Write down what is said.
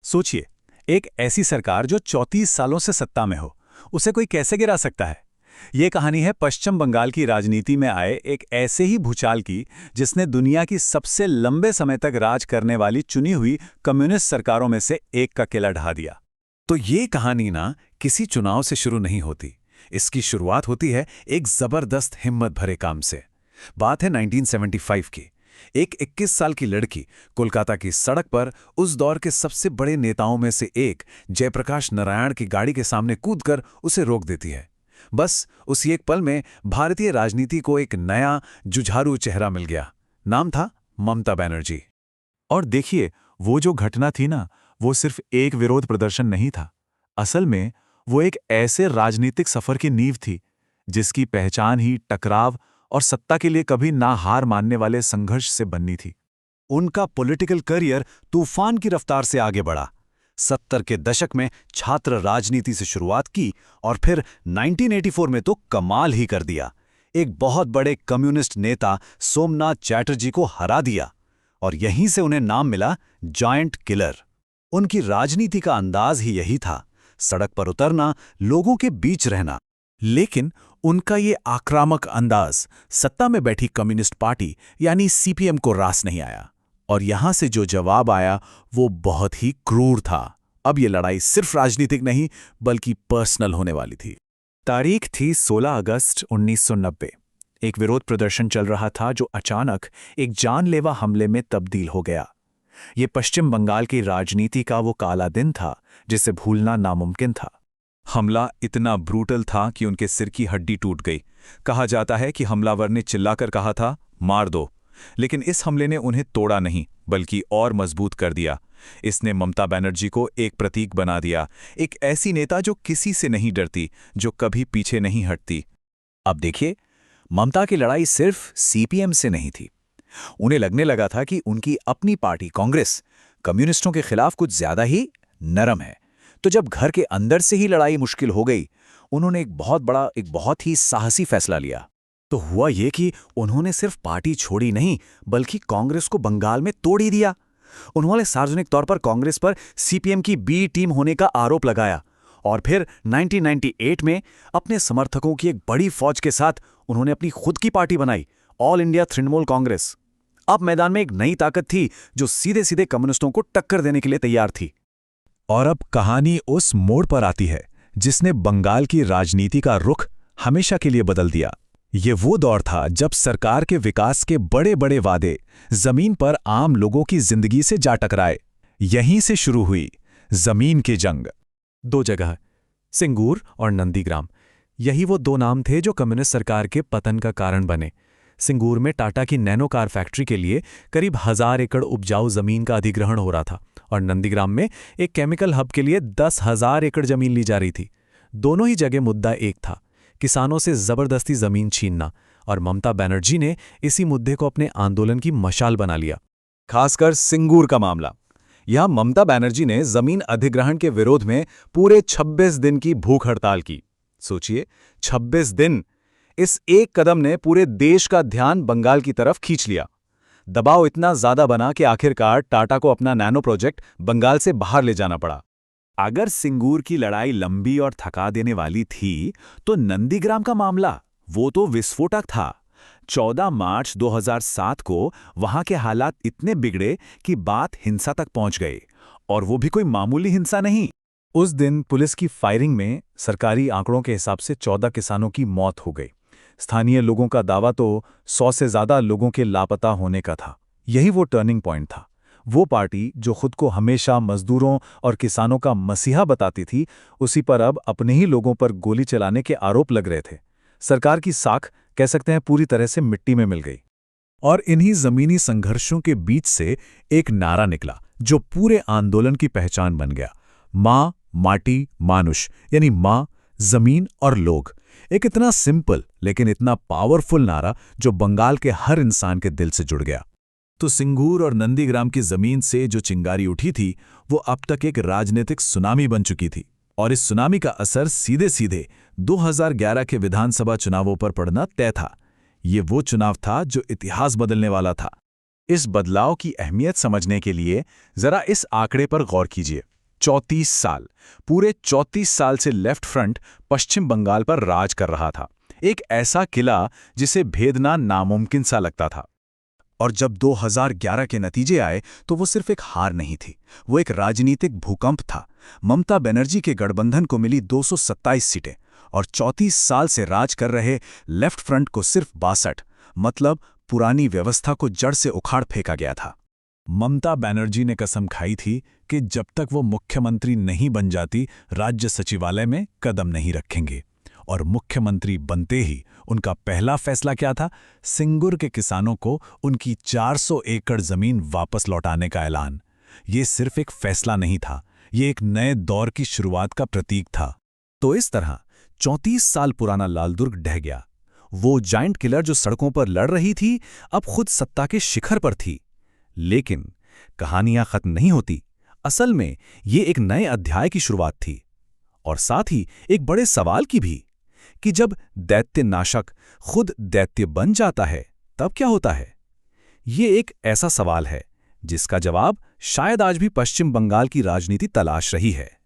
सोचिए, एक ऐसी सरकार जो 34 सालों से सत्ता में हो, उसे कोई कैसे गिरा सकता है। ये कहानी है पश्चिम बंगाल की राजनीति में आए एक ऐसे ही भूचाल की, जिसने दुनिया की सबसे लंबे समय तक राज करने वाली चुनी हुई कम्युनिस्ट सरकारों में से एक का किला ढहा दिया। तो ये कहानी ना किसी चुनाव से शुरू नहीं होती। इसकी शुरुआत होती है एक जबरदस्त हिम्मत भरे काम से। बात है 1975 की। एक 21 साल की लड़की कोलकाता की सड़क पर उस दौर के सबसे बड़े नेताओं में से एक जयप्रकाश नारायण की गाड़ी के सामने कूदकर उसे रोक देती है। बस उसी एक पल में भारतीय राजनीति को एक नया जुझारू चेहरा मिल गया। नाम था ममता बनर्जी। और देखिए, वो जो घटना थी ना, वो सिर्फ एक विरोध प्रदर्शन नहीं था। असल में वो एक ऐसे राजनीतिक सफर की नींव थी जिसकी पहचान ही टकराव और सत्ता के लिए कभी ना हार मानने वाले संघर्ष से बननी थी। उनका पॉलिटिकल करियर तूफान की रफ्तार से आगे बढ़ा। 70 के दशक में छात्र राजनीति से शुरुआत की और फिर 1984 में तो कमाल ही कर दिया। एक बहुत बड़े कम्युनिस्ट नेता सोमनाथ चैटर्जी को हरा दिया और यहीं से उन्हें नाम मिला जायंट किलर। उनकी राजनीति का अंदाज ही यही था, सड़क पर उतरना, लोगों के बीच रहना। लेकिन उनका ये आक्रामक अंदाज सत्ता में बैठी कम्युनिस्ट पार्टी यानी सीपीएम को रास नहीं आया, और यहां से जो जवाब आया वो बहुत ही क्रूर था। अब ये लड़ाई सिर्फ राजनीतिक नहीं बल्कि पर्सनल होने वाली थी। तारीख थी 16 अगस्त 1990। एक विरोध प्रदर्शन चल रहा था जो अचानक एक जानलेवा हमले में तब्दील हो गया। ये पश्चिम बंगाल की राजनीति का वो काला दिन था जिसे भूलना नामुमकिन था। हमला इतना ब्रूटल था कि उनके सिर की हड्डी टूट गई। कहा जाता है कि हमलावर ने चिल्लाकर कहा था, मार दो। लेकिन इस हमले ने उन्हें तोड़ा नहीं बल्कि और मजबूत कर दिया। इसने ममता बनर्जी को एक प्रतीक बना दिया, एक ऐसी नेता जो किसी से नहीं डरती, जो कभी पीछे नहीं हटती। अब देखिए, ममता की लड़ाई सिर्फ सीपीएम से नहीं थी। उन्हें लगने लगा था कि उनकी अपनी पार्टी कांग्रेस कम्युनिस्टों के खिलाफ कुछ ज्यादा ही नरम है। तो जब घर के अंदर से ही लड़ाई मुश्किल हो गई, उन्होंने एक बहुत ही साहसी फैसला लिया। तो हुआ ये कि उन्होंने सिर्फ पार्टी छोड़ी नहीं बल्कि कांग्रेस को बंगाल में तोड़ ही दिया। उन्होंने सार्वजनिक तौर पर कांग्रेस पर सीपीएम की बी टीम होने का आरोप लगाया और फिर 1998 में अपने समर्थकों की एक बड़ी फौज के साथ उन्होंने अपनी खुद की पार्टी बनाई, ऑल इंडिया तृणमूल कांग्रेस। अब मैदान में एक नई ताकत थी जो सीधे सीधे कम्युनिस्टों को टक्कर देने के लिए तैयार थी। और अब कहानी उस मोड़ पर आती है जिसने बंगाल की राजनीति का रुख हमेशा के लिए बदल दिया। ये वो दौर था जब सरकार के विकास के बड़े बड़े वादे जमीन पर आम लोगों की जिंदगी से जा टकराए। यहीं से शुरू हुई जमीन की जंग। दो जगह, सिंगूर और नंदीग्राम, यही वो दो नाम थे जो कम्युनिस्ट सरकार के पतन का कारण बने। सिंगूर में टाटा की नैनो कार फैक्ट्री के लिए करीब 1000 एकड़ उपजाऊ जमीन का अधिग्रहण हो रहा था और नंदीग्राम में एक केमिकल हब के लिए 10,000 एकड़ जमीन ली जा रही थी। दोनों ही जगह मुद्दा एक था, किसानों से जबरदस्ती जमीन छीनना, और ममता बनर्जी ने इसी मुद्दे को अपने आंदोलन की मशाल बना लिया। खासकर सिंगूर का मामला। यहां ममता बनर्जी ने जमीन अधिग्रहण के विरोध में पूरे 26 दिन की भूख हड़ताल की। सोचिए, 26 दिन। इस एक कदम ने पूरे देश का ध्यान बंगाल की तरफ खींच लिया। दबाव इतना ज्यादा बना कि आखिरकार टाटा को अपना नैनो प्रोजेक्ट बंगाल से बाहर ले जाना पड़ा। अगर सिंगूर की लड़ाई लंबी और थका देने वाली थी, तो नंदीग्राम का मामला वो तो विस्फोटक था। 14 मार्च 2007 को वहां के हालात इतने बिगड़े कि बात हिंसा तक पहुंच गई, और वो भी कोई मामूली हिंसा नहीं। उस दिन पुलिस की फायरिंग में सरकारी आंकड़ों के हिसाब से 14 किसानों की मौत हो गई। स्थानीय लोगों का दावा तो 100 से ज्यादा लोगों के लापता होने का था। यही वो टर्निंग पॉइंट था। वो पार्टी जो खुद को हमेशा मजदूरों और किसानों का मसीहा बताती थी, उसी पर अब अपने ही लोगों पर गोली चलाने के आरोप लग रहे थे। सरकार की साख, कह सकते हैं, पूरी तरह से मिट्टी में मिल गई। और इन्हीं जमीनी संघर्षों के बीच से एक नारा निकला जो पूरे आंदोलन की पहचान बन गया। माँ, माटी, मानुष, यानी माँ, जमीन और लोग। एक इतना सिंपल लेकिन इतना पावरफुल नारा जो बंगाल के हर इंसान के दिल से जुड़ गया। तो सिंगूर और नंदीग्राम की जमीन से जो चिंगारी उठी थी, वो अब तक एक राजनीतिक सुनामी बन चुकी थी, और इस सुनामी का असर सीधे सीधे 2011 के विधानसभा चुनावों पर पड़ना तय था। ये वो चुनाव था जो इतिहास बदलने वाला था। इस बदलाव की अहमियत समझने के लिए जरा इस आंकड़े पर गौर कीजिए। 34 साल, पूरे 34 साल से लेफ्ट फ्रंट पश्चिम बंगाल पर राज कर रहा था। एक ऐसा किला जिसे भेदना नामुमकिन सा लगता था। और जब 2011 के नतीजे आए तो वो सिर्फ एक हार नहीं थी, वो एक राजनीतिक भूकंप था। ममता बनर्जी के गठबंधन को मिली 227 सीटें और 34 साल से राज कर रहे लेफ्ट फ्रंट को सिर्फ 62, मतलब पुरानी व्यवस्था को जड़ से उखाड़ फेंका गया था। ममता बनर्जी ने कसम खाई थी कि जब तक वो मुख्यमंत्री नहीं बन जाती, राज्य सचिवालय में कदम नहीं रखेंगे। और मुख्यमंत्री बनते ही उनका पहला फैसला क्या था? सिंगुर के किसानों को उनकी 400 एकड़ जमीन वापस लौटाने का ऐलान। ये सिर्फ एक फैसला नहीं था, ये एक नए दौर की शुरुआत का प्रतीक था। तो इस तरह 34 साल पुराना लालदुर्ग ढह गया। वो जायंट किलर जो सड़कों पर लड़ रही थी, अब खुद सत्ता के शिखर पर थी। लेकिन कहानियां खत्म नहीं होती। असल में ये एक नए अध्याय की शुरुआत थी, और साथ ही एक बड़े सवाल की भी, कि जब दैत्य नाशक खुद दैत्य बन जाता है तब क्या होता है? ये एक ऐसा सवाल है जिसका जवाब शायद आज भी पश्चिम बंगाल की राजनीति तलाश रही है।